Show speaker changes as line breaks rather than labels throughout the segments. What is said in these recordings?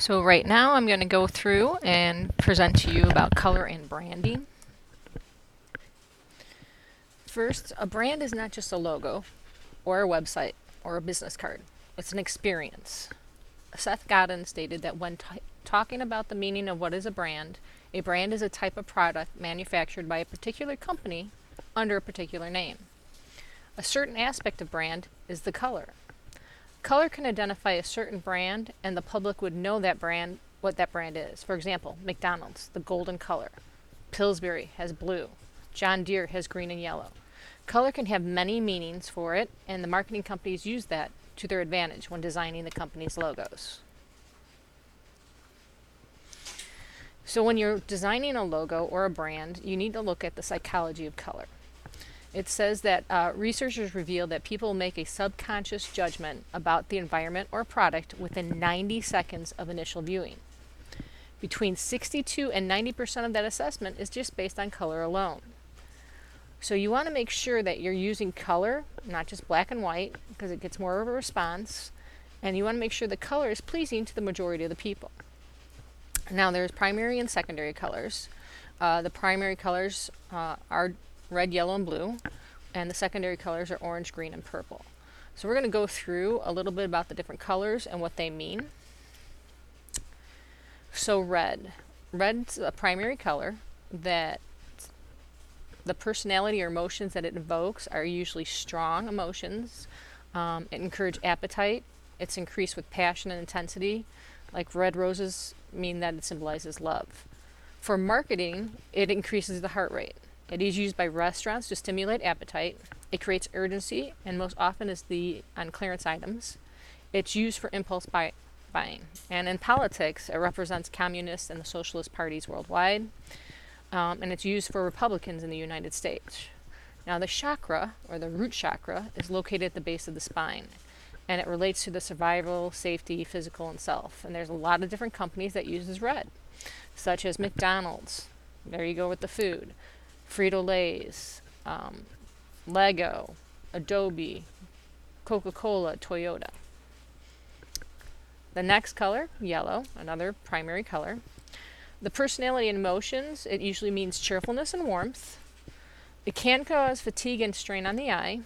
So right now I'm going to go through and present to you about color and branding. First, a brand is not just a logo or a website or a business card. It's an experience. Seth Godin stated that when talking about the meaning of what is a brand is a type of product manufactured by a particular company under a particular name. A certain aspect of brand is the color. Color can identify a certain brand, and the public would know that brand, what that brand is. For example, McDonald's, the golden color. Pillsbury has blue. John Deere has green and yellow. Color can have many meanings for it, and the marketing companies use that to their advantage when designing the company's logos. So when you're designing a logo or a brand, you need to look at the psychology of color. It says that researchers reveal that people make a subconscious judgment about the environment or product within 90 seconds of initial viewing. Between 62 and 90% of that assessment is just based on color alone. So you want to make sure that you're using color, not just black and white, because it gets more of a response, and you want to make sure the color is pleasing to the majority of the people. Now there's primary and secondary colors. The primary colors are red, yellow, and blue, and the secondary colors are orange, green, and purple. So we're going to go through a little bit about the different colors and what they mean. So red's a primary color that the personality or emotions that it evokes are usually strong emotions. It encourages appetite. It's increased with passion and intensity. Like red roses mean that it symbolizes love. For marketing, it increases the heart rate. It is used by restaurants to stimulate appetite. It creates urgency, and most often is on clearance items. It's used for impulse buying. And in politics, it represents communists and the socialist parties worldwide. And it's used for Republicans in the United States. Now the chakra, or the root chakra, is located at the base of the spine. And it relates to the survival, safety, physical, and self. And there's a lot of different companies that uses red, such as McDonald's. There you go with the food. Frito-Lay's, Lego, Adobe, Coca-Cola, Toyota. The next color, yellow, another primary color. The personality and emotions, it usually means cheerfulness and warmth. It can cause fatigue and strain on the eye.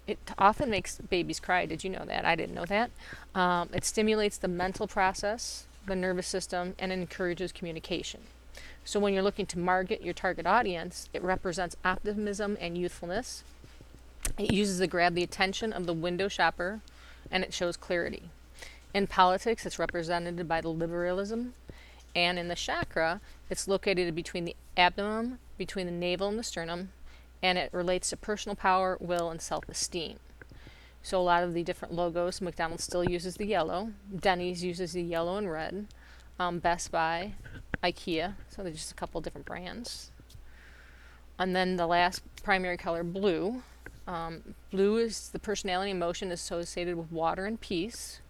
It often makes babies cry. Did you know that? I didn't know that. It stimulates the mental process, the nervous system, and it encourages communication. So when you're looking to market your target audience, it represents optimism and youthfulness. It uses to grab the attention of the window shopper, and it shows clarity. In politics, it's represented by the liberalism. And in the chakra, it's located between the abdomen, between the navel and the sternum, and it relates to personal power, will, and self-esteem. So a lot of the different logos, McDonald's still uses the yellow. Denny's uses the yellow and red. Best Buy, IKEA, so there's just a couple different brands. And then the last primary color, blue. Blue is the personality and emotion associated with water and peace.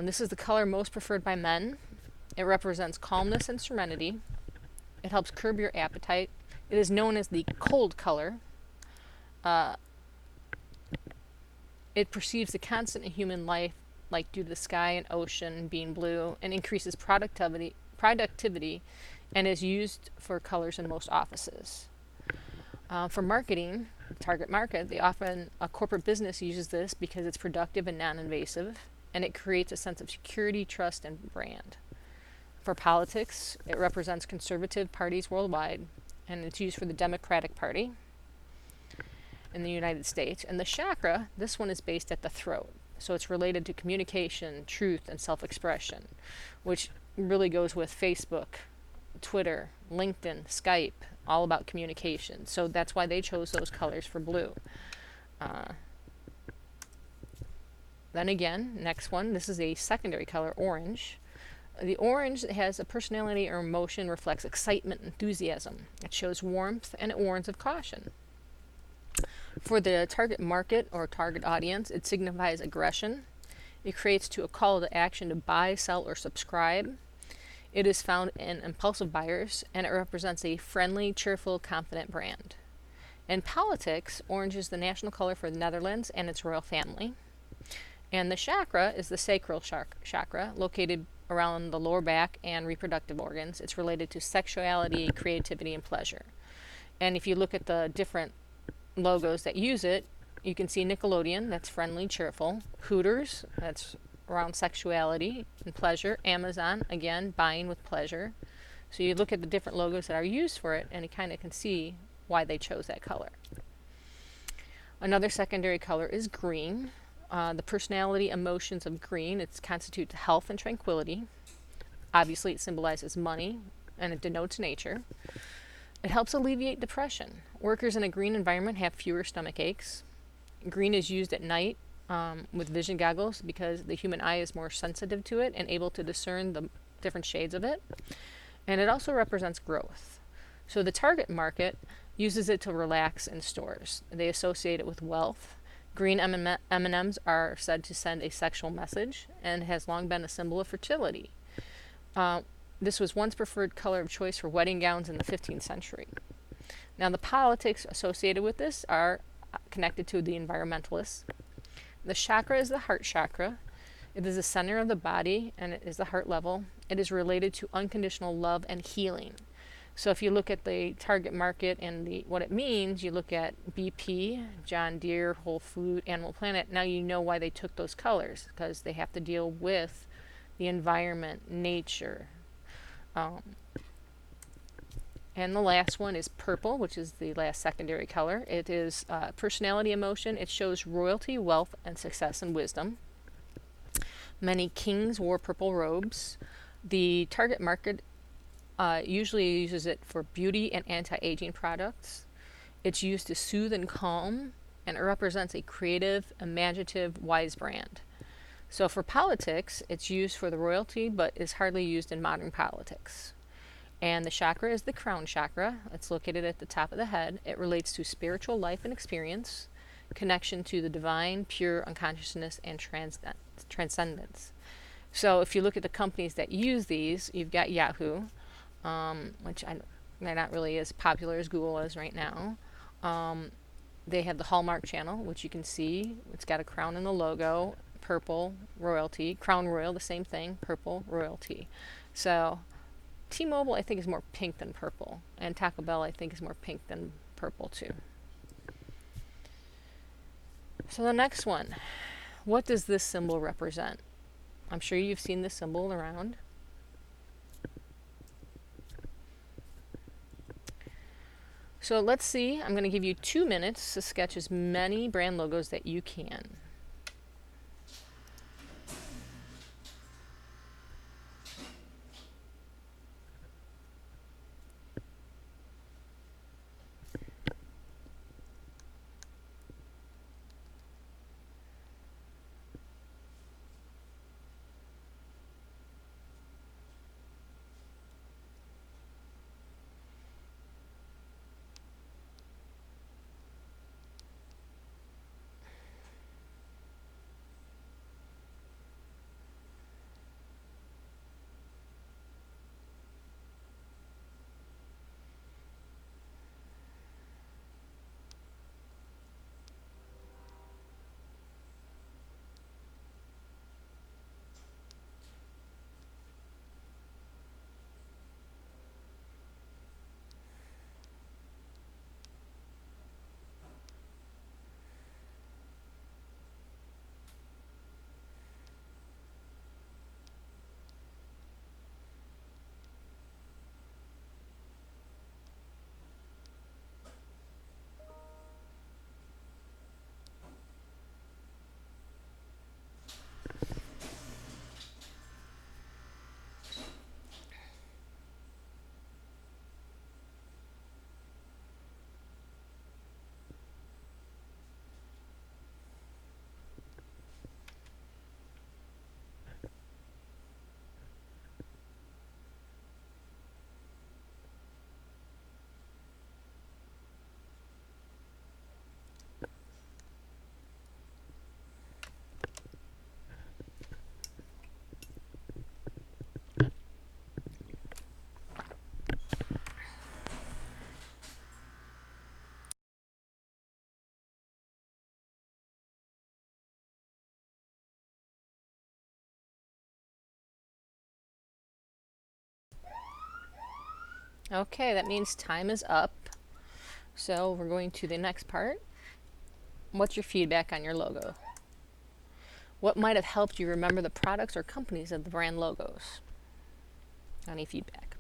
This is the color most preferred by men. It represents calmness and serenity. It helps curb your appetite. It is known as the cold color. It perceives the constant in human life, like due to the sky and ocean being blue, and increases productivity, and is used for colors in most offices. For marketing, target market, a corporate business uses this because it's productive and non-invasive, and it creates a sense of security, trust, and brand. For politics, it represents conservative parties worldwide, and it's used for the Democratic Party in the United States. And the chakra, this one is based at the throat. So it's related to communication, truth, and self-expression, which really goes with Facebook, Twitter, LinkedIn, Skype, all about communication. So that's why they chose those colors for blue. Then again, next one, this is a secondary color, orange. The orange has a personality or emotion, reflects excitement, enthusiasm. It shows warmth, and it warns of caution. For the target market or target audience, it signifies aggression. It creates a call to action to buy, sell, or subscribe. It is found in impulsive buyers, and it represents a friendly, cheerful, confident brand. In politics, orange is the national color for the Netherlands and its royal family. And the chakra is the sacral chakra, located around the lower back and reproductive organs. It's related to sexuality, creativity, and pleasure. And if you look at the different logos that use it, you can see Nickelodeon, that's friendly, cheerful. Hooters, that's around sexuality and pleasure. Amazon, again, buying with pleasure. So you look at the different logos that are used for it, and you kind of can see why they chose that color. Another secondary color is green. The personality emotions of green, it constitutes health and tranquility. Obviously, it symbolizes money, and it denotes nature. It helps alleviate depression. Workers in a green environment have fewer stomach aches. Green is used at night with vision goggles because the human eye is more sensitive to it and able to discern the different shades of it. And it also represents growth. So the target market uses it to relax in stores. They associate it with wealth. Green M&Ms are said to send a sexual message and has long been a symbol of fertility. This was once preferred color of choice for wedding gowns in the 15th century. Now the politics associated with this are connected to the environmentalists. The chakra is the heart chakra. It is the center of the body and it is the heart level. It is related to unconditional love and healing. So if you look at the target market and what it means, you look at BP, John Deere, Whole Food, Animal Planet. Now you know why they took those colors, because they have to deal with the environment, nature. And the last one is purple, which is the last secondary color. It is personality emotion. It shows royalty, wealth, and success and wisdom. Many kings wore purple robes. The target market usually uses it for beauty and anti-aging products. It's used to soothe and calm, and it represents a creative, imaginative, wise brand. So for politics, it's used for the royalty, but is hardly used in modern politics. And the chakra is the crown chakra. It's located at the top of the head. It relates to spiritual life and experience, connection to the divine, pure unconsciousness, and transcendence. So if you look at the companies that use these, you've got Yahoo, which they're not really as popular as Google is right now. They have the Hallmark channel, which you can see. It's got a crown in the logo, purple, royalty. Crown Royal, the same thing, purple, royalty. So T-Mobile, I think, is more pink than purple. And Taco Bell, I think, is more pink than purple, too. So the next one, what does this symbol represent? I'm sure you've seen this symbol around. So let's see, I'm going to give you 2 minutes to sketch as many brand logos that you can. Okay, that means time is up. So we're going to the next part. What's your feedback on your logo? What might have helped you remember the products or companies of the brand logos? Any feedback?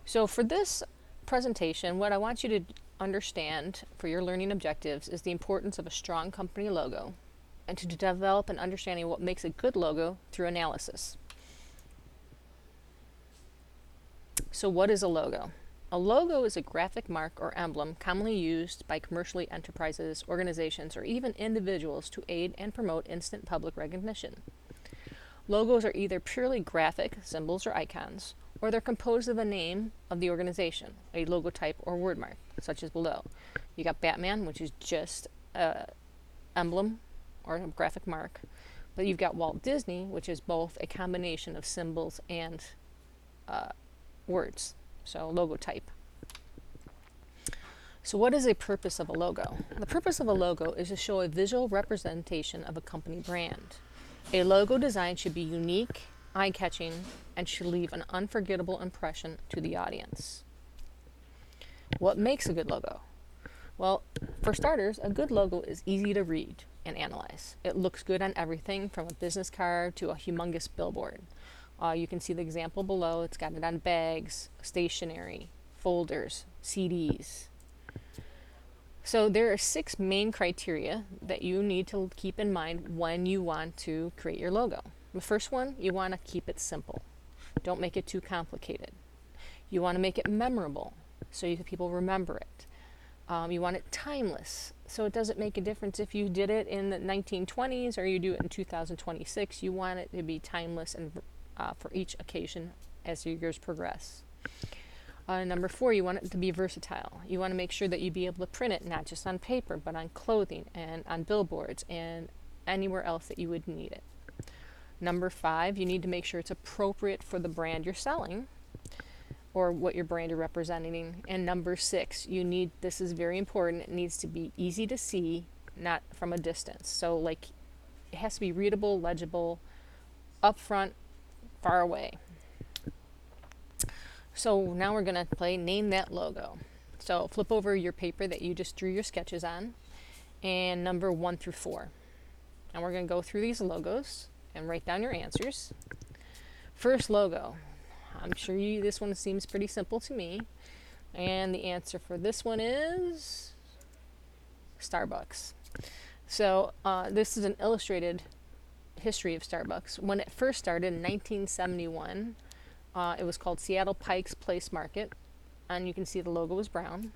So for this presentation, what I want you to understand for your learning objectives is the importance of a strong company logo and to develop an understanding of what makes a good logo through analysis. So what is a logo? A logo is a graphic mark or emblem commonly used by commercial enterprises, organizations, or even individuals to aid and promote instant public recognition. Logos are either purely graphic, symbols or icons, or they're composed of a name of the organization, a logotype or word mark, such as below. You got Batman, which is just an emblem or a graphic mark, but you've got Walt Disney, which is both a combination of symbols and words, so logotype. So what is the purpose of a logo? The purpose of a logo is to show a visual representation of a company brand. A logo design should be unique, eye-catching, and should leave an unforgettable impression to the audience. What makes a good logo? Well, for starters, a good logo is easy to read and analyze. It looks good on everything from a business card to a humongous billboard. You can see the example below. It's got it on bags, stationery, folders, CDs. So there are 6 main criteria that you need to keep in mind when you want to create your logo. The first one, you want to keep it simple. Don't make it too complicated. You want to make it memorable so people remember it. You want it timeless, so it doesn't make a difference if you did it in the 1920s or you do it in 2026. You want it to be timeless and for each occasion as your years progress. Number 4, you want it to be versatile. You want to make sure that you be able to print it not just on paper, but on clothing and on billboards and anywhere else that you would need it. Number 5, you need to make sure it's appropriate for the brand you're selling or what your brand is representing. And number 6, this is very important, it needs to be easy to see, not from a distance. So like it has to be readable, legible, up front, far away. So now we're going to play Name That Logo. So flip over your paper that you just drew your sketches on and number 1 through 4. And we're going to go through these logos and write down your answers. First logo. I'm sure this one seems pretty simple to me. And the answer for this one is Starbucks. So this is an illustrated history of Starbucks. When it first started in 1971, it was called Seattle Pike's Place Market, and you can see the logo was brown.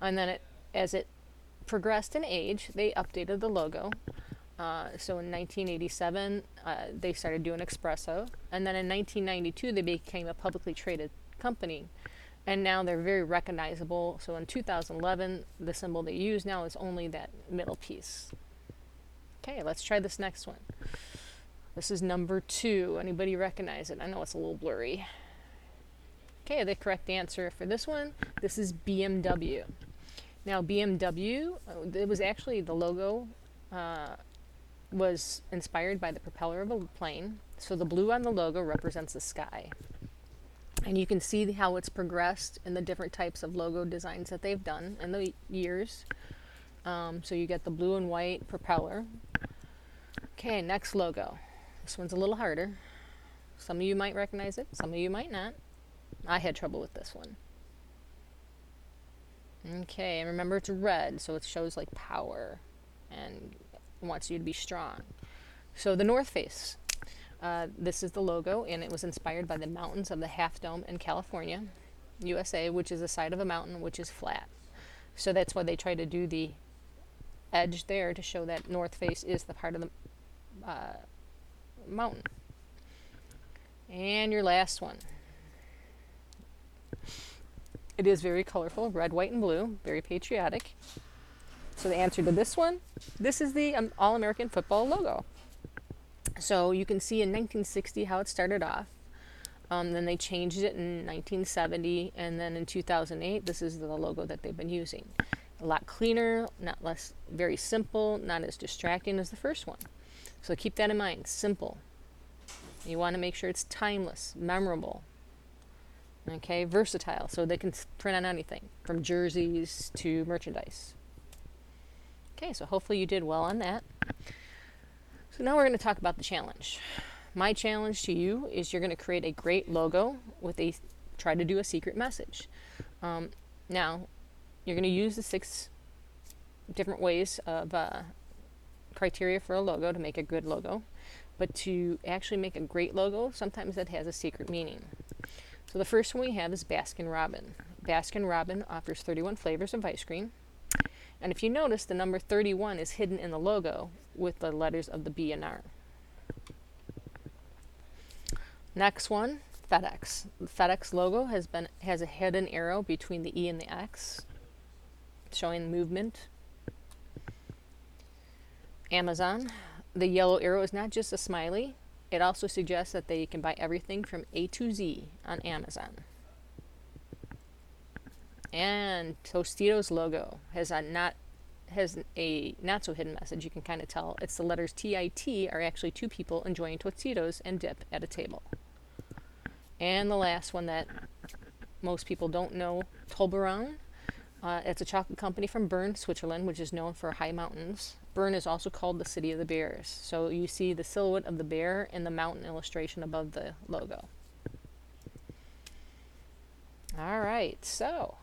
And then as it progressed in age, they updated the logo. So in 1987, they started doing espresso, and then in 1992, they became a publicly traded company, and now they're very recognizable. So in 2011, the symbol they use now is only that middle piece. Okay, let's try this next one. This is number 2. Anybody recognize it? I know it's a little blurry. Okay, the correct answer for this one, this is BMW. Now BMW, it was actually the logo was inspired by the propeller of a plane. So the blue on the logo represents the sky. And you can see how it's progressed in the different types of logo designs that they've done in the years. So you get the blue and white propeller. Okay, next logo. This one's a little harder. Some of you might recognize it, some of you might not. I had trouble with this one. Okay, and remember it's red, so it shows like power and wants you to be strong. So the North Face. This is the logo, and it was inspired by the mountains of the Half Dome in California, USA, which is the side of a mountain which is flat. So that's why they try to do the edge there to show that North Face is the part of the mountain. And your last one. It is very colorful, red, white, and blue, very patriotic. So the answer to this one, this is the All-American Football logo. So you can see in 1960 how it started off. Then they changed it in 1970, and then in 2008, this is the logo that they've been using. A lot cleaner, very simple, not as distracting as the first one. So keep that in mind, simple. You want to make sure it's timeless, memorable, okay, versatile, so they can print on anything, from jerseys to merchandise. Okay, so hopefully you did well on that. So now we're going to talk about the challenge. My challenge to you is you're going to create a great logo with try to do a secret message. Now, you're going to use the 6 different ways of criteria for a logo to make a good logo. But to actually make a great logo, sometimes that has a secret meaning. So the first one we have is Baskin Robin. Baskin Robin offers 31 flavors of ice cream. And if you notice, the number 31 is hidden in the logo with the letters of the B and R. Next one, FedEx. The FedEx logo has a hidden arrow between the E and the X, showing movement. Amazon. The yellow arrow is not just a smiley. It also suggests that they can buy everything from A to Z on Amazon. And Tostitos logo has a not so hidden message. You can kind of tell. It's the letters TIT are actually 2 people enjoying Tostitos and dip at a table. And the last one that most people don't know, Toblerone. It's a chocolate company from Bern, Switzerland, which is known for high mountains. Bern is also called the City of the Bears. So you see the silhouette of the bear and the mountain illustration above the logo. All right, so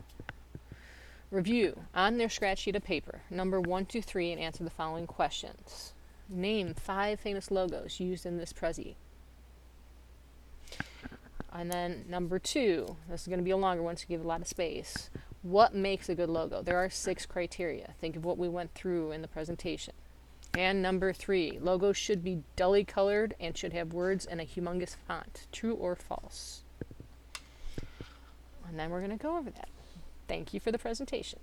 review on their scratch sheet of paper, number 1 to 3, and answer the following questions. Name 5 famous logos used in this Prezi. And then number 2, this is going to be a longer one, so give a lot of space. What makes a good logo? There are 6 criteria. Think of what we went through in the presentation. And number 3, logos should be dully colored and should have words in a humongous font. True or false? And then we're going to go over that. Thank you for the presentation.